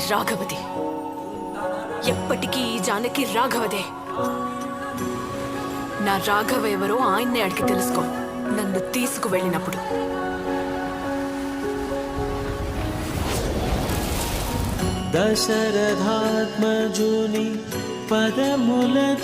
రాఘవది. ఎప్పటికీ ఈ జానకి రాఘవదే. నా రాఘవ ఎవరో ఆయన్నే అడిగి తెలుసుకో నన్ను తీసుకువెళ్ళినప్పుడు. దశరథాత్మజుని పదముల